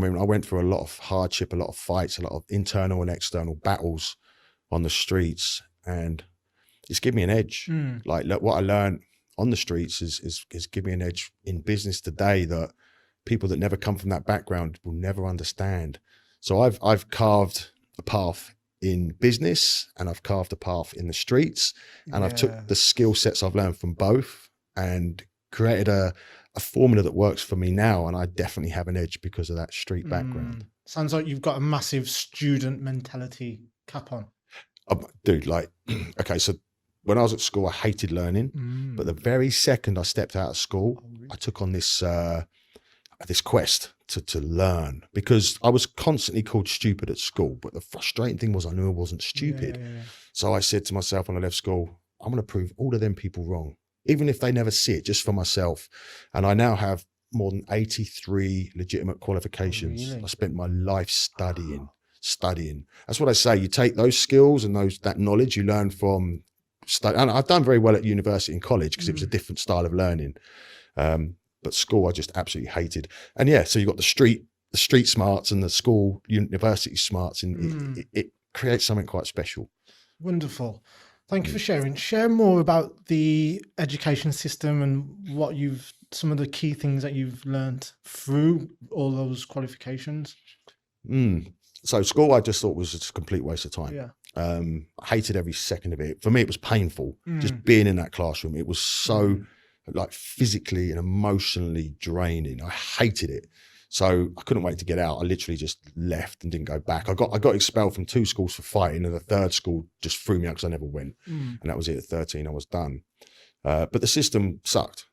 I mean, I went through a lot of hardship, a lot of fights, a lot of internal and external battles on the streets, and it's given me an edge. Like, look, what I learned on the streets is give me an edge in business today that people that never come from that background will never understand. So I've carved a path in business, and I've carved a path in the streets, and I've took the skill sets I've learned from both and created a formula that works for me now. And I definitely have an edge because of that street background. Sounds like you've got a massive student mentality cap on. Dude, like, okay, so when I was at school, I hated learning, but the very second I stepped out of school, I took on this quest to learn, because I was constantly called stupid at school. But the frustrating thing was I knew I wasn't stupid. So I said to myself when I left school, I'm going to prove all of them people wrong, even if they never see it, just for myself. And I now have more than 83 legitimate qualifications. I spent my life studying. That's what I say. You take those skills and that knowledge you learn from study. And I've done very well at university and college because it was a different style of learning. But school, I just absolutely hated. And yeah, so you've got the street smarts and the school, university smarts, and it creates something quite special. Wonderful. Thank you for sharing. Share more about the education system and some of the key things that you've learned through all those qualifications. So school, I just thought was just a complete waste of time. I hated every second of it. For me, it was painful. Just being in that classroom, it was so like physically and emotionally draining. I hated it. So I couldn't wait to get out. I literally just left and didn't go back. I got expelled from 2 schools for fighting, and the 3rd school just threw me out because I never went. And that was it. At 13, I was done. But the system sucked.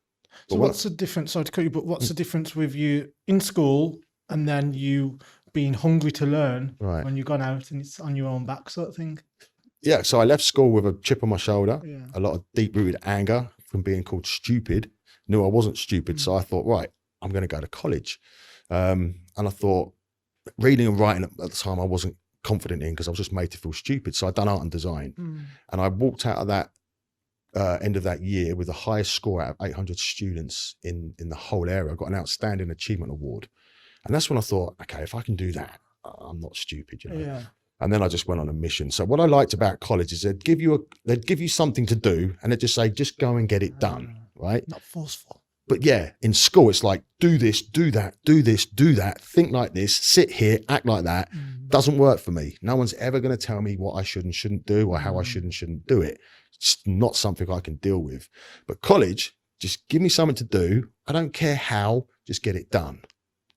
So what's the difference? Sorry to cut you, but what's the difference with you in school and then you being hungry to learn when you've gone out and it's on your own back sort of thing? Yeah, so I left school with a chip on my shoulder, a lot of deep-rooted anger from being called stupid. Knew I wasn't stupid, so I thought, right, I'm going to go to college. And I thought, reading and writing at the time I wasn't confident in because I was just made to feel stupid. So I'd done art and design. And I walked out of that end of that year with the highest score out of 800 students in the whole area. I got an outstanding achievement award. And that's when I thought, okay, if I can do that, I'm not stupid, you know. And then I just went on a mission. So what I liked about college is they'd give you something to do, and they'd just say, just go and get it done, right? Not forceful. But yeah, in school, it's like, do this, do that, do this, do that, think like this, sit here, act like that. Doesn't work for me. No one's ever going to tell me what I should and shouldn't do or how I should and shouldn't do it. It's not something I can deal with. But college, just give me something to do. I don't care how, just get it done.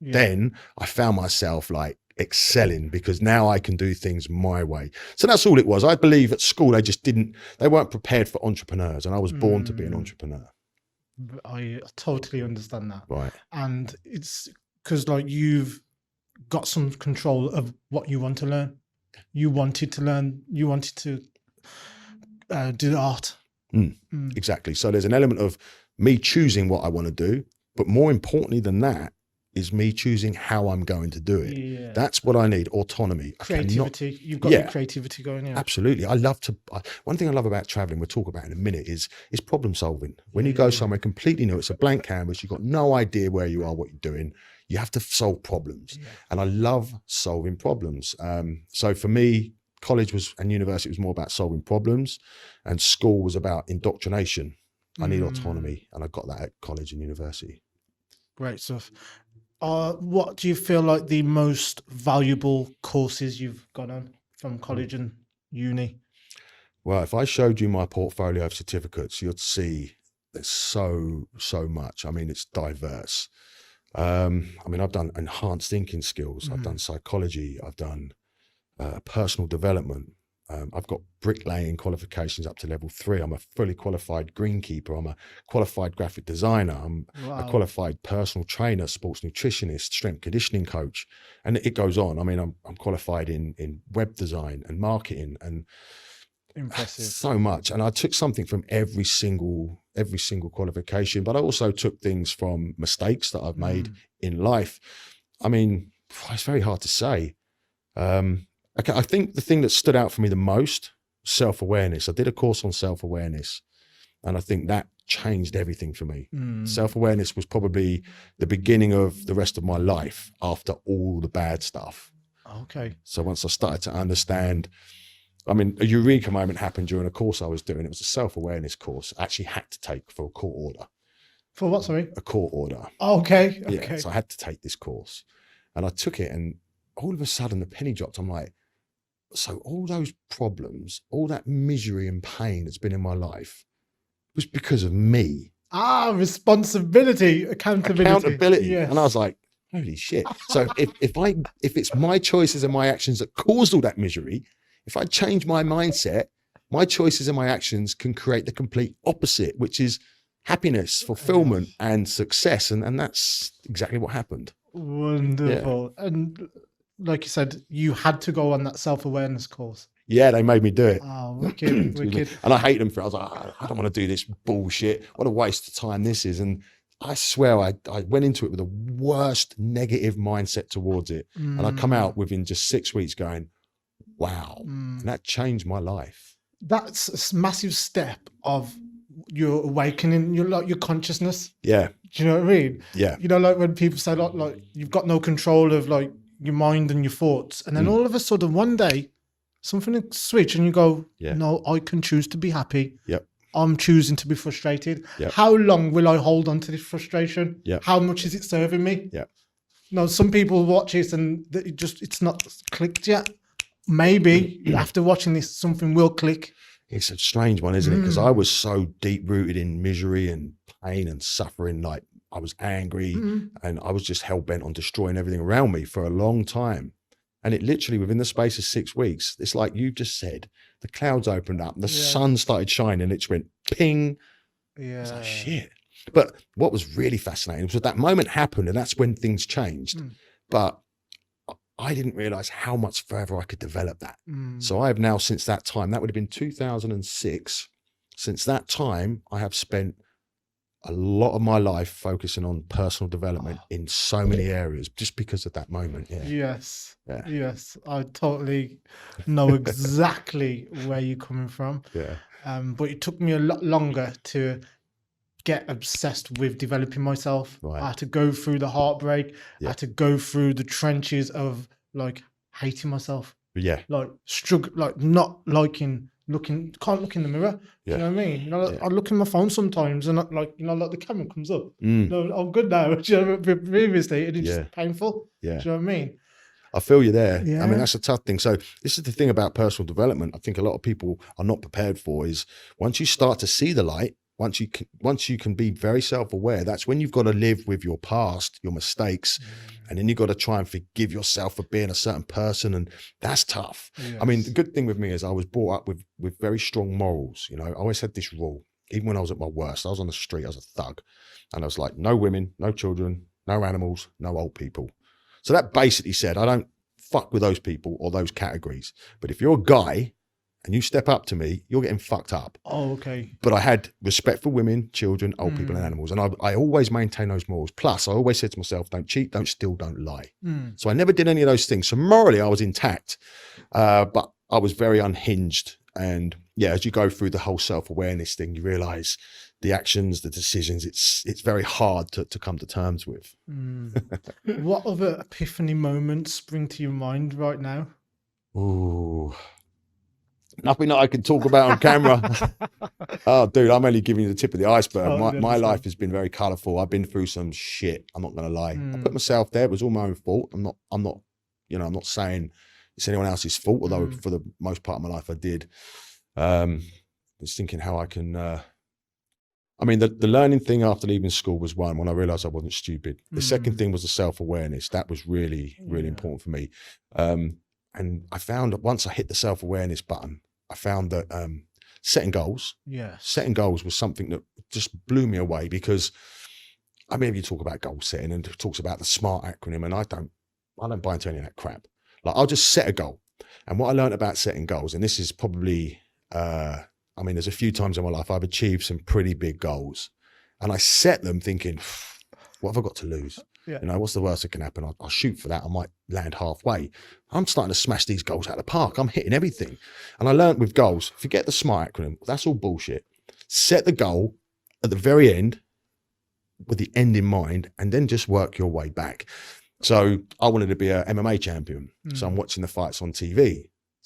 Then I found myself like excelling because now I can do things my way. So that's all it was. I believe at school, they weren't prepared for entrepreneurs, and I was born to be an entrepreneur. I totally understand that. Right. And it's because like you've got some control of what you want to learn. You wanted to learn, you wanted to do art. Exactly. So there's an element of me choosing what I want to do, but more importantly than that is me choosing how I'm going to do it. That's what I need, autonomy. Creativity. You've got your creativity going. Absolutely. One thing I love about traveling, we'll talk about in a minute, is problem solving. When you go somewhere completely new, it's a blank canvas, you've got no idea where you are, what you're doing. You have to solve problems. And I love solving problems. So for me, college and university was more about solving problems, and school was about indoctrination. I need autonomy, and I got that at college and university. Great stuff. What do you feel like the most valuable courses you've gone on from college and uni? Well, if I showed you my portfolio of certificates, you'd see there's so much. I mean, it's diverse. I mean, I've done enhanced thinking skills. I've done psychology. I've done personal development. I've got bricklaying qualifications up to level 3. I'm a fully qualified greenkeeper. I'm a qualified graphic designer. I'm a qualified personal trainer, sports nutritionist, strength conditioning coach, and it goes on. I mean, I'm qualified in web design and marketing, and impressive. So much. And I took something from every single qualification, but I also took things from mistakes that I've made in life. I mean, it's very hard to say. I think the thing that stood out for me the most, self-awareness. I did a course on self-awareness, And I think that changed everything for me. Self-awareness was probably the beginning of the rest of my life after all the bad stuff. Okay. So once I started to understand, I mean, a eureka moment happened during a course I was doing. It was a self-awareness course I actually had to take for a court order. For what, sorry? A court order. Okay. Yeah, so I had to take this course. And I took it, and all of a sudden the penny dropped. I'm like, so all those problems, all that misery and pain that's been in my life was because of me. Responsibility, accountability. Yes. And I was like, holy shit. So if it's my choices and my actions that caused all that misery, if I change my mindset, my choices and my actions can create the complete opposite, which is happiness, fulfillment, and success. And that's exactly what happened. Wonderful. Yeah. And like you said, you had to go on that self-awareness course. Yeah, they made me do it. Oh, wicked, wicked. And I hate them for it. I was like, I don't want to do this bullshit. What a waste of time this is. And I swear I went into it with the worst negative mindset towards it. And I come out within just 6 weeks going, wow. And that changed my life. That's a massive step of your awakening, your consciousness. Yeah. Do you know what I mean? Yeah. You know, like when people say like you've got no control of like your mind and your thoughts. And then all of a sudden one day something will switch and you go, no, I can choose to be happy. Yep. I'm choosing to be frustrated. Yep. How long will I hold on to this frustration? Yep. How much is it serving me? Yeah. No, some people watch this and it's not clicked yet. Maybe after watching this, something will click. It's a strange one, isn't it? Because I was so deep rooted in misery and pain and suffering. Like I was angry and I was just hell bent on destroying everything around me for a long time. And it literally, within the space of 6 weeks, it's like you just said, the clouds opened up, the sun started shining, it just went ping. Yeah. I was like, shit. But what was really fascinating was that moment happened, and that's when things changed. But I didn't realize how much further I could develop that. So I have now, since that time, that would have been 2006. Since that time, I have spent a lot of my life focusing on personal development in so many areas just because of that moment. Yes. I totally know exactly where you're coming from. But it took me a lot longer to get obsessed with developing myself. I had to go through the heartbreak. I had to go through the trenches of like hating myself. Like struggle, like not liking can't look in the mirror. You know what I mean? You know, I look in my phone sometimes and like the camera comes up. No, I'm good now. Previously it is just painful. Do you know what I mean? I feel you there. I mean, that's a tough thing. So this is the thing about personal development. I think a lot of people are not prepared for is once you start to see the light, once you can be very self-aware, that's when you've got to live with your past, your mistakes, and then you've got to try and forgive yourself for being a certain person, and that's tough. I mean, the good thing with me is I was brought up with very strong morals. You know, I always had this rule, even when I was at my worst. I was on the street, I was a thug, and I was like, no women, no children, no animals, no old people. So that basically said, I don't fuck with those people or those categories. But if you're a guy and you step up to me, you're getting fucked up. Oh, okay. But I had respect for women, children, old people and animals. And I always maintain those morals. Plus, I always said to myself, don't cheat, don't steal, don't lie. So I never did any of those things. So morally, I was intact, but I was very unhinged. And yeah, as you go through the whole self-awareness thing, you realize the actions, the decisions, it's very hard to come to terms with. What other epiphany moments spring to your mind right now? Ooh. Nothing that I can talk about on camera. Oh, dude, I'm only giving you the tip of the iceberg. My life has been very colourful. I've been through some shit. I'm not going to lie. I put myself there. It was all my own fault. I'm not saying it's anyone else's fault, although for the most part of my life I did. I was thinking how I can, I mean, the learning thing after leaving school was one, when I realised I wasn't stupid. The second thing was the self-awareness. That was really, really important for me. And I found that once I hit the self-awareness button, I found that setting goals was something that just blew me away, because I mean, you talk about goal setting and it talks about the SMART acronym, and I don't buy into any of that crap. Like, I'll just set a goal. And what I learned about setting goals, and this is probably, I mean, there's a few times in my life I've achieved some pretty big goals, and I set them thinking, what have I got to lose? You know, what's the worst that can happen? I'll shoot for that. I might land halfway. I'm starting to smash these goals out of the park. I'm hitting everything. And I learned with goals, forget the SMART acronym. That's all bullshit. set the goal at the very end with the end in mind, and then just work your way back. So I wanted to be a MMA champion. So I'm watching the fights on TV.